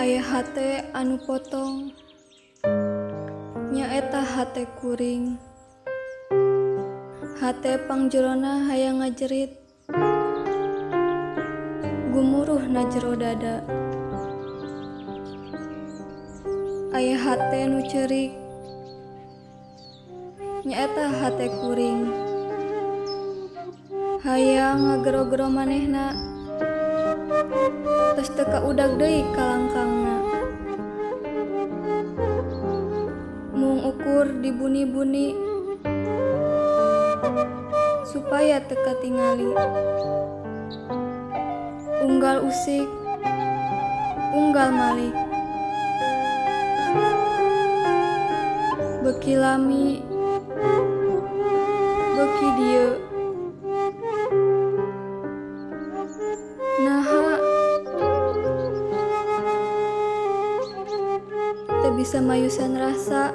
Aya hate anu potong, nyaeta hate kuring. Hate pangjerona hayang ngajerit, gumuruh na jero dada. Aya hate nu ceurik, nyaeta hate kuring. Hayang ngagero-gero manehna, tos teu kaudag deui kalangkangna. Mung ukur dibuni-buni, supaya teu katingali. Unggal usik, unggal malik. Beuki lami, beuki dieu. Naha teu bisa mayusan rasa.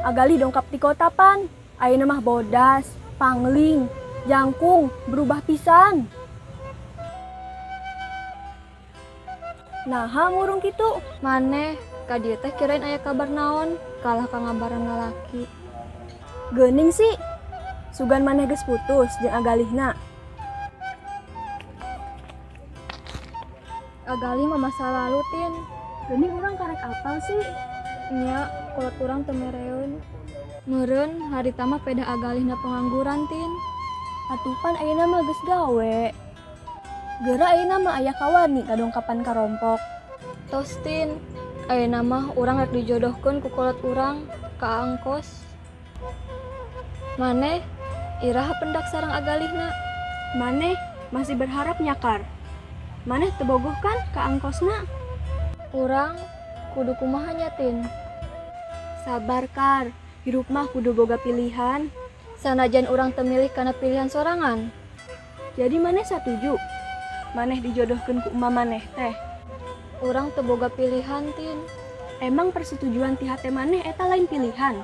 Agali dongkap di kota pan, ayeuna mah bodas, pangling, jangkung, berubah pisan. Naha ngurung kitu? Maneh ka dieu teh kirain aya kabar naon, kalah ka ngabaran lalaki. Geuning sih, sugan maneh geus putus jeung agalihna. Agali mah masa lalu, Tin. Geuning urang karek apal sih? Nya, kolot urang teu mereun. Meureun harita mah peda agalihna pengangguran, Tin. Atupan ayeuna mah geus gawe. Geura ayeuna mah aya kawani kadongkapan karompok. Tos, Tin. Ayeuna mah urang rek dijodohkeun ku kolot urang ka angkos. Maneh iraha pendak sareng agalihna. Maneh masih berharap nyakar. Maneh teu bogoh kan ka angkosna? Urang kudu kumaha nya, Tin? Sabar Kar, hirup mah kudu boga pilihan. Sanajan urang teu milih kana pilihan sorangan. Jadi maneh satuju? Maneh dijodohkeun ku umah maneh teh? Urang teu boga pilihan, Tin. Emang persetujuan ti hate maneh eta lain pilihan?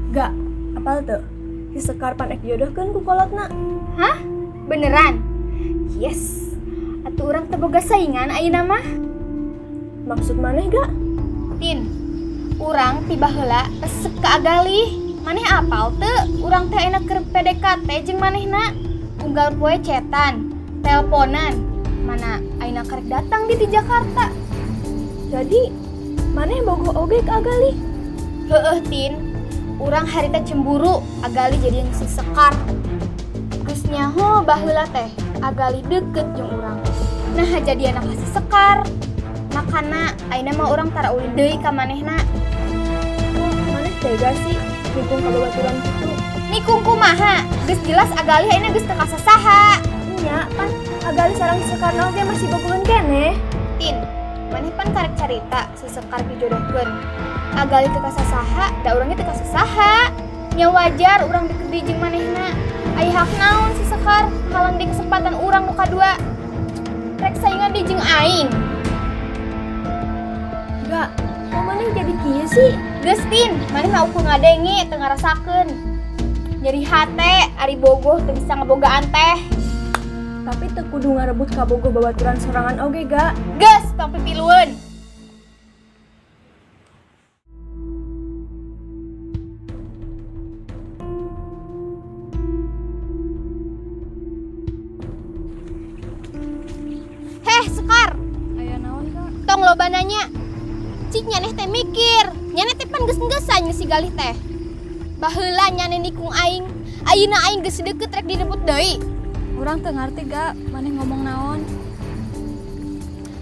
Gak, apal tuh? Si Sekar panek jodohkeun ku kolotna. Hah? Beneran? Yes. Atuh urang teu boga saingan ayeuna mah. Maksud maneh gak? Tin, urang tiba heula resep ka agalih. Maneh apal teu? Urang teh ayeuna keur PDKT jeung manehna. Unggal poe cetan, teleponan. Mana ayeuna karek datang di Jakarta. Jadi, maneh bogoh oge ka agalih? Heueuh, Tin. Urang harita cemburu agali jadi yang si Sekar. Geus nyaho baheula teh agali deket jeung urang. Nah jadi anak si Sekar. Makana ayeuna mah urang tara ulin deui ka manehna. Oh, maneh tega sih nikung ka babaturan kitu. Nikung kumaha? Geus jelas agali ayeuna geus teu kasasaha. Nya, pan agali sareng si Sekar oge masih bogohan keneh. Tin, maneh pan karek carita si Sekar dijodohkeun. Agali teu kasasaha, da urang ge teu kasasaha. Nya wajar urang deket di jeung manehna. Aya hak naon si Sekar halang di kesempatan urang nu kadua. Rek saingan di jeung aing. Gak, kok maneh jadi kieu sih? Geus Tin, maneh mah ukur ngadenge teu ngarasakeun. Nyeri hate ari bogoh teu bisa ngabogaan teh. Tapi teu kudu ngarebut kabogoh babaturan sorangan oge gak? Geus, tong pipilueun. Sekar, Aya naon, Kak? tong loba nanya. Cik nyaneh teh mikir, nyaneh teh pan geus-geusan si galih teh. Baheula nyaneh nikung aing, ayeuna aing geus deukeut rek direbut deui. Urang teu ngarti gak maneh ngomong naon.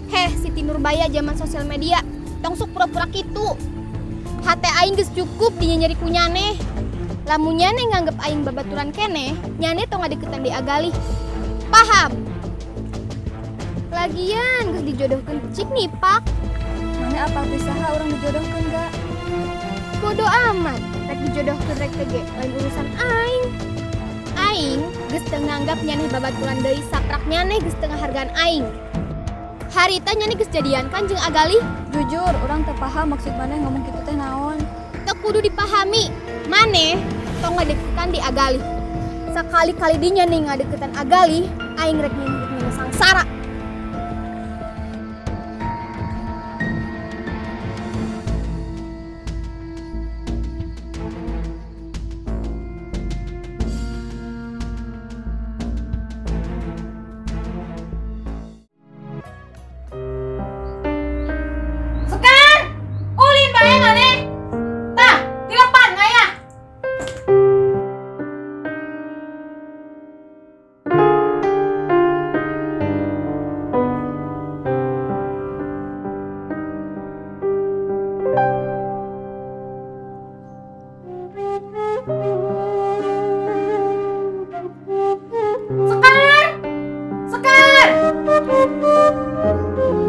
Heh, si ti Nurbaya zaman sosial media. Tong sok pura-pura kitu. Hate aing geus cukup dinya nyari kunyane. Lamun nyane nganggep aing babaturan keneh, nyane tong ngadeukeutan di agalih. Paham? Lagian geus dijodohkeun cik nipak. Mana apa usaha orang dijodohkeun gak? Bodo amat, rek dijodohkeun rek tege lain urusan aing. Aing geus teu nganggap nyaneh babaturan deui saprak nyaneh geus teu ngahargaan aing. Harita nyaneh geus jadian kan jeung agalih. Jujur, orang teu paham maksud maneh ngomong kitu teh naon. Teu kudu dipahami. Maneh tong ngadeuketan di agalih. Sakali-kali dinya nih ngadeuketan agalih, aing rek nyindir sangsara.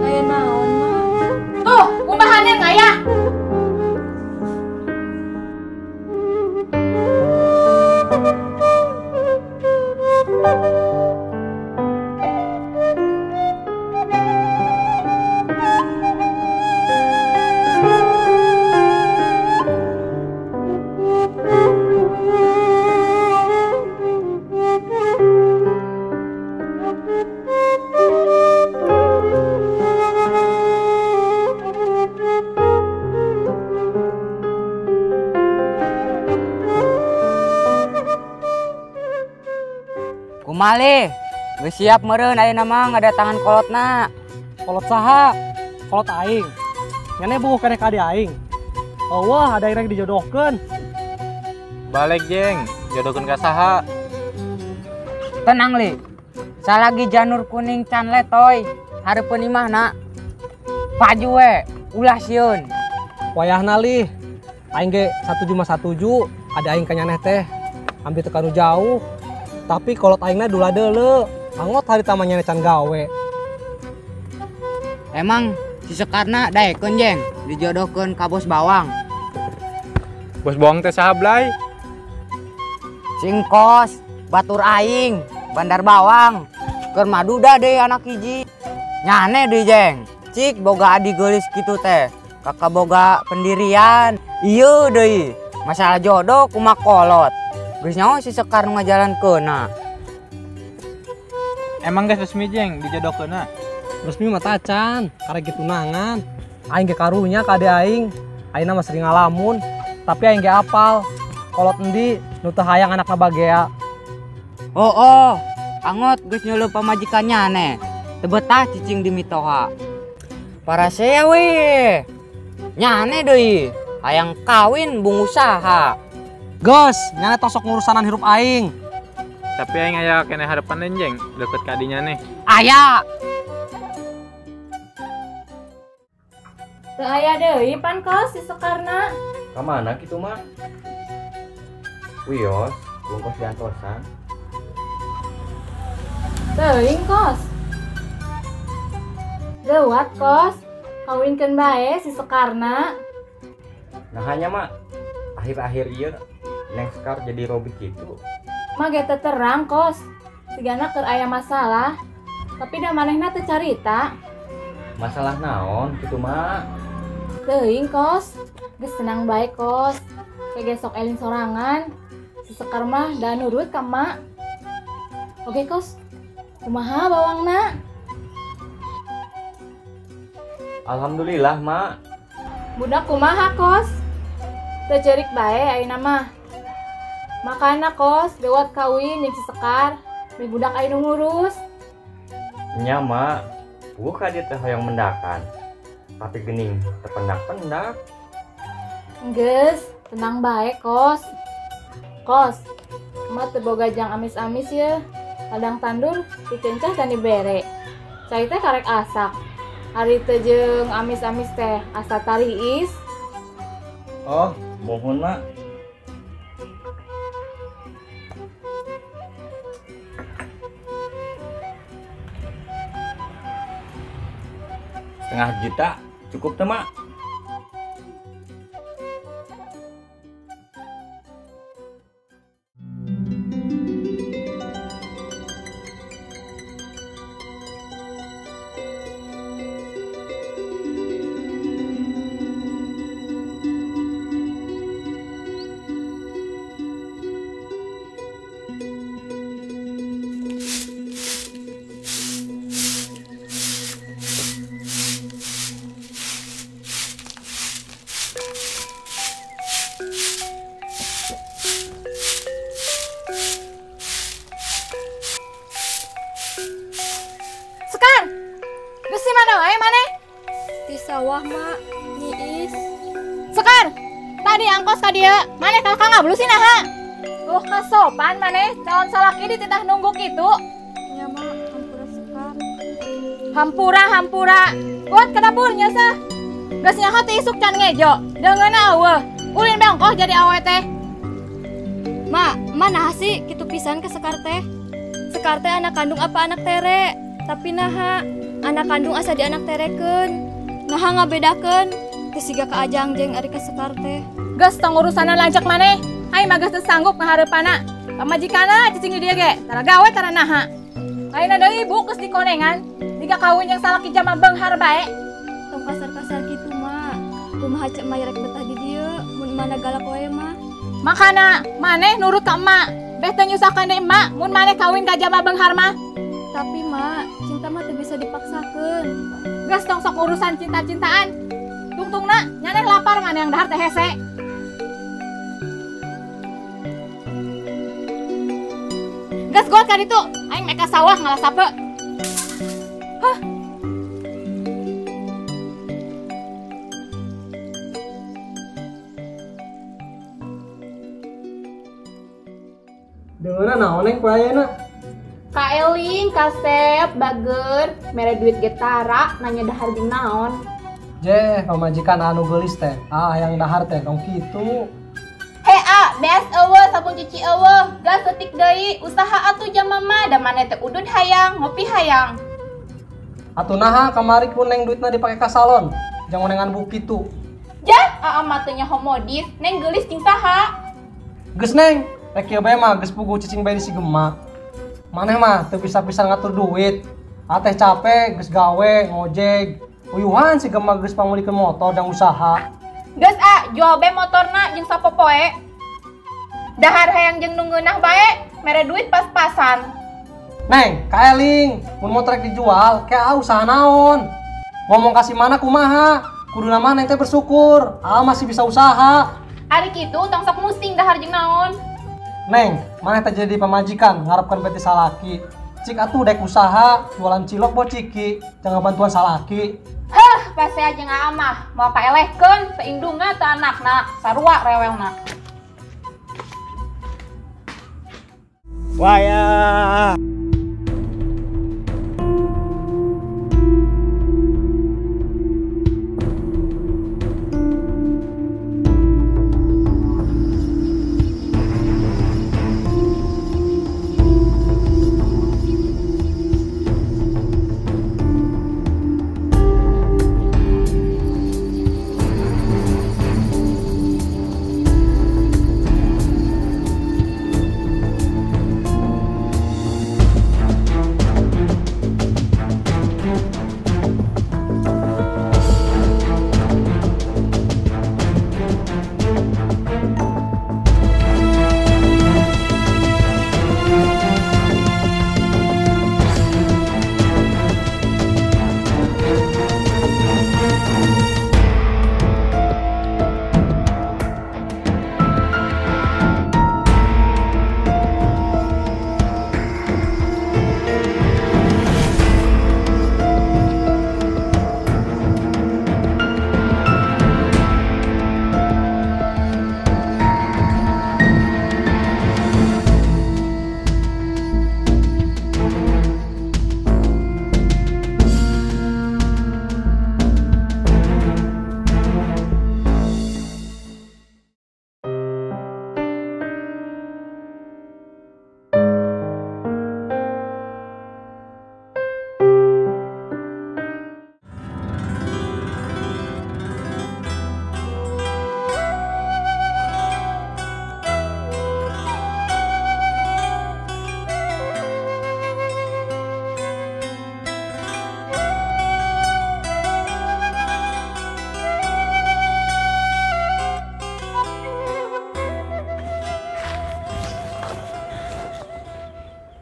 Aya naon mah? Tuh, kumbahannya nggak ya? Kumali, geus siap meureun ayeuna mah ngadatangan kolotna. Kolot saha? Kolot aing. Nyane buh keneh ka di aing. Wah, ada yang dijodohkeun. Balik jeng, jodohkeun ka saha? Tenang li, salagi janur kuning can letoy, hareupeun imahna. Paju we, ulah sieun. Wayahna li. Aing ge satuju, ada aing ka nyaneh teh. Ambil teu kanu jauh. Tapi kolot aingna dula deuleu. Angot harita mah nyaneh can gawe. Emang si Sekarna daekeun jeng, dijodohkeun ka bos bawang. Bos bawang teh saha blay? Singkos, batur aing, bandar bawang. Keur maduda deui anak hiji. Nyane deui jeng, cik boga adi geulis kitu teh. Kakak boga pendirian. Ieu deui, masalah jodoh kumaha kolot. Geus nyaho si Sekar ngajalankeunna. Emang geus resmi jeng dijodohkeunna? Resmi mah tacan, karek gitu nangan. Aing ge karunya ka ade aing. Ayeuna mah sering ngalamun, tapi aing ge apal. Kolot endi nu teu hayang anakna bagea. Oh, angot geus nyeuleum pamajikan nyane. Teu betah cicing di mitoha. Parasea we. Nyane deui, hayang kawin bung usaha. Gus, nyane tosok ngurusanan hirup aing. Tapi aing aya keneh harepan jeng, deket ka dinya nih. Aya. Teu aya deui pan kos si Sekarna. Kamana kitu mah? Wios, bungkus diantosan. Teuing kos. Geuat kos, kawinkeun bae si Sekarna. Nah hanya mah akhir-akhir ieu Neng Sekar jadi robih gitu. Mah ge teu terang kos. Sigana keur aya masalah. Tapi da manehna teu carita. Masalah naon kitu mah? Teuing kos. Geus tenang bae kos. Kayak gesok eling sorangan. Si Sekar mah da nurut ka mak. Oke kos. Kumaha bawangna? Alhamdulillah mak. Budak kumaha kos? Teu ceurik bae ayeuna mah. Makana kos gawat kawin jeung si Sekar. Mi budak aya nu ngurus. Nya mak, puguh ka dieu teh hoyong mendakan. Tapi geuning teu pendak-pendak. Geus, tenang bae kos. Kos, mah teu boga jang amis-amis ye. Ladang tandur dikencah dan dibere. Cai teh karek asak. Hari teh jeung amis-amis teh asa tariis. Oh, mohon mak. Setengah juta cukup tuh mak. Sekar, geus di mana wae maneh? Di sawah, Mak. Nyiis. Sekar, tadi angkos ka dieu, maneh kakak ngablu sih naha? Kasopan maneh, calon salaki dititah nunggu kitu. Ya, Mak. Hampura Sekar. Hampura. Buat ke dapurnya sah. Geus nyaho teh isuk can ngejo, deungeuna eueuh. Ulin bengkoh jadi awe teh. Mak, mana sih kitu pisan ke Sekar teh? Sekar teh anak kandung apa anak tere? Tapi naha, anak kandung asa di anak terekeun. Naha ngabedakeun teu siga ka Ajang jeung ari ka Sekar teh. Geus tong urusana lanjak maneh. Ai mah geus teu sanggup ngahareupanna. Pamajikana cicing di dieu ge, tara gawe tara naha. Ayeuna deui ibu geus dikonengan, diga kawin jeung salaki jama beunghar bae. Tong kasar-kasar kitu, Mak. Kumaha cek mah rek betah di dieu, mun mana galak wae mah. Makana maneh nurut ka emak. Beh teu nyusahkeun deui emak mun maneh kawin ka jama beunghar mah. Tapi, Mak, cinta mah teu bisa dipaksakeun. Geus tong sok urusan cinta-cintaan. Tungtungna nyaneh lapar maneh yang dahar teh hese. Geus got ka ditu, aing meka sawah ngalah sape. Dengeuna naon neng ku ayeuna? Kak Eling, Kasep, Bager, mere duit getara, nanya dahar jeung naon. Je, pamajikan anu geulis teh. Yang dahar teh tong kitu. Beas eueuh, sabun cuci eueuh, gas setik deui, usaha atuh jam mama, da maneh teh udud hayang, ngopi hayang. Atuh naha kamari ku neng duitna dipake ka salon. Jangan nengan buku kitu. Jah, mah teh nyaho modis, neng geulis jeung saha? Geus neng, rek ieu bae mah geus puguh cicing bae di si Gema. Maneh mah teu bisa-bisa ngatur duit. Teh capek geus gawe, ngojek. Uyuhan si Gema geus pamulikeun motor dan usaha. Geus jual bae motorna jeung sapopoe. Dahar hayang jeung nunggeunah bae, mere duit pas-pasan. Neng, Kak Eling, mun motor rek dijual, kayak usaha naon? Ngomong kasih mana kumaha? Kudu mah neng teh bersyukur, masih bisa usaha. Ari kitu tong sok musing dahar jeung naon. Neng, maneh teh jadi pamajikan, ngarepkeun beti salaki. Cik atuh dek usaha, jualan cilok buat ciki, jangan bantuan salaki. Pase aja nga amah, mau kaelehkeun seindungna teu anakna, sarua rewelna. Waya.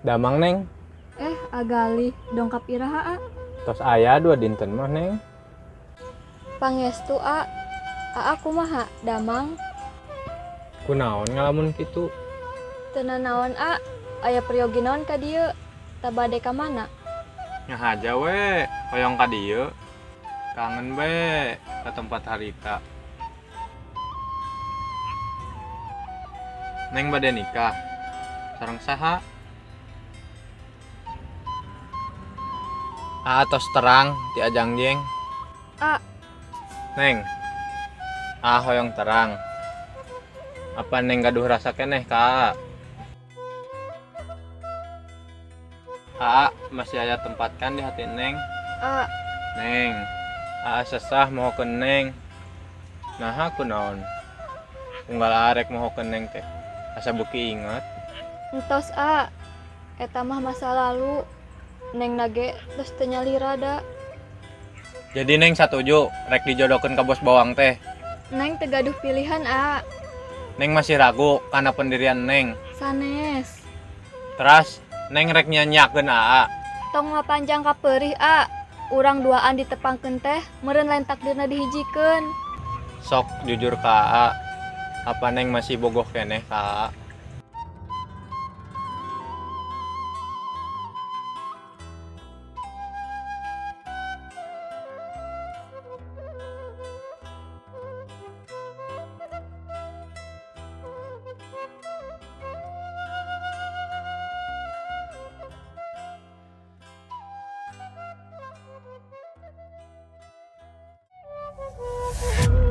Damang neng, Agali dongkap iraha tos aya 2 dinten mah neng. Pangestu kumaha damang Kunaon ngalamun kitu? teu naon aya peryogi naon ka dieu tabade ka mana Nyahaja we, hoyong ka dieu. Kangen we ka tempat harita. Neng bade nikah. Sareng saha? Tos terang ti ajang jeng. Neng. Hoyong terang. Apa neng gaduh rasa keneh ka? Masih aya tempat kan di hati neng? Neng. Sesah mau ke neng. Nah aku naon? Unggal arek mau ke neng teh. Asa beuki inget. entos eta mah masa lalu neng nage terus teu nyalira da Jadi neng satuju rek dijodohkeun ka bos bawang teh. neng teu gaduh pilihan Neng masih ragu karena pendirian neng. sanes Teras neng rek nyanyakeun tong ngapanjang ka peurih urang duaan ditepangkeun teh meureun lain takdirna dihijikeun Sok jujur ka apa neng masih bogoh keneh ka Thank you.